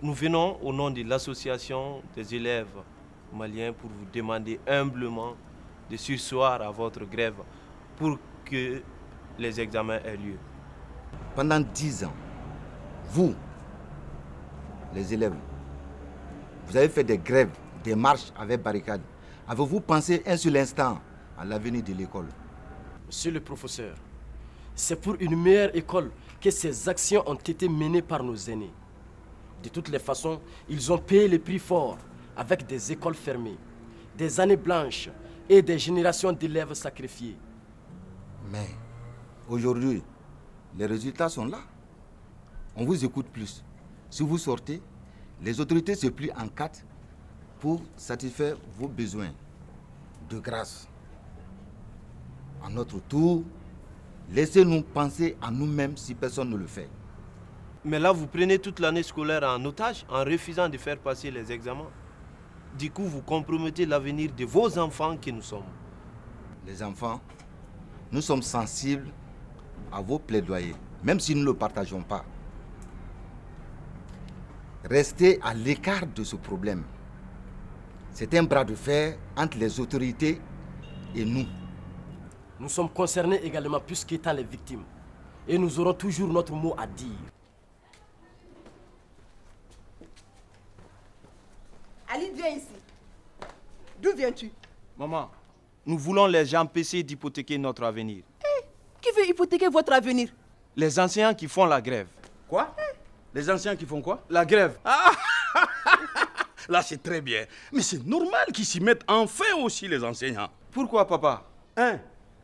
Nous venons au nom de l'association des élèves maliens pour vous demander humblement de surseoir à votre grève pour que les examens aient lieu. Pendant 10 ans, vous, les élèves, vous avez fait des grèves, des marches avec barricades. Avez-vous pensé un seul instant à l'avenir de l'école? Monsieur le professeur, c'est pour une meilleure école que ces actions ont été menées par nos aînés. De toutes les façons, ils ont payé le prix fort avec des écoles fermées, des années blanches et des générations d'élèves sacrifiés. Mais aujourd'hui, les résultats sont là. On vous écoute plus. Si vous sortez, les autorités se plient en 4 pour satisfaire vos besoins. De grâce. À notre tour, laissez-nous penser à nous-mêmes si personne ne le fait. Mais là, vous prenez toute l'année scolaire en otage en refusant de faire passer les examens. Du coup, vous compromettez l'avenir de vos enfants que nous sommes. Les enfants, nous sommes sensibles à vos plaidoyers, même si nous ne le partageons pas. Restez à l'écart de ce problème. C'est un bras de fer entre les autorités et nous. Nous sommes concernés également puisqu'étant les victimes. Et nous aurons toujours notre mot à dire. Ali, viens ici. D'où viens-tu? Maman, nous voulons les empêcher d'hypothéquer notre avenir. Qui veut hypothéquer votre avenir? Les enseignants qui font la grève. Quoi? Les anciens qui font quoi? La grève. Là, c'est très bien. Mais c'est normal qu'ils s'y mettent enfin aussi, les enseignants. Pourquoi, papa? Hein?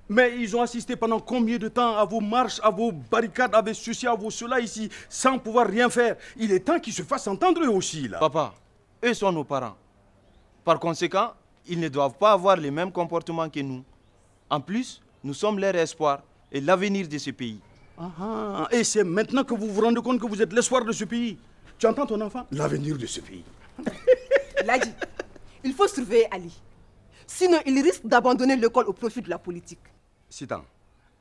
Mais ils ont assisté pendant combien de temps à vos marches, à vos barricades, à vos ceci, à vos cela ici, sans pouvoir rien faire. Il est temps qu'ils se fassent entendre eux aussi, là. Papa, eux sont nos parents. Par conséquent, ils ne doivent pas avoir les mêmes comportements que nous. En plus, nous sommes leur espoir et l'avenir de ce pays. Et c'est maintenant que vous vous rendez compte que vous êtes l'espoir de ce pays. Tu entends ton enfant? L'avenir de ce pays. Ladi, il faut surveiller Ali. Sinon, il risque d'abandonner l'école au profit de la politique. Sitan,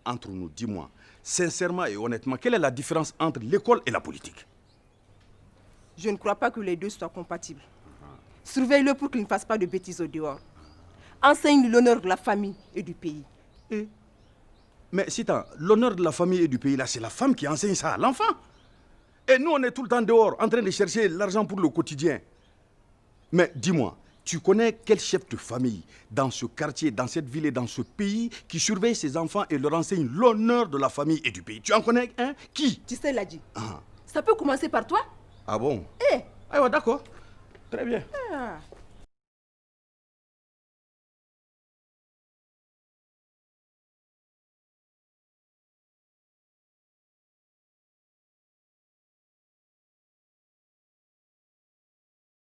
entre nous, dis-moi, sincèrement et honnêtement, quelle est la différence entre l'école et la politique? Je ne crois pas que les deux soient compatibles. Surveille-le pour qu'il ne fasse pas de bêtises au dehors. Enseigne l'honneur de la famille et du pays. Mais Sitan, l'honneur de la famille et du pays, là, c'est la femme qui enseigne ça à l'enfant. Et nous, on est tout le temps dehors, en train de chercher l'argent pour le quotidien. Mais dis-moi, tu connais quel chef de famille, dans ce quartier, dans cette ville et dans ce pays, qui surveille ses enfants et leur enseigne l'honneur de la famille et du pays? Tu en connais un? Qui? Tu sais, Ladi, ça peut commencer par toi. Ah bon? Eh Ah ouais, d'accord. Très bien.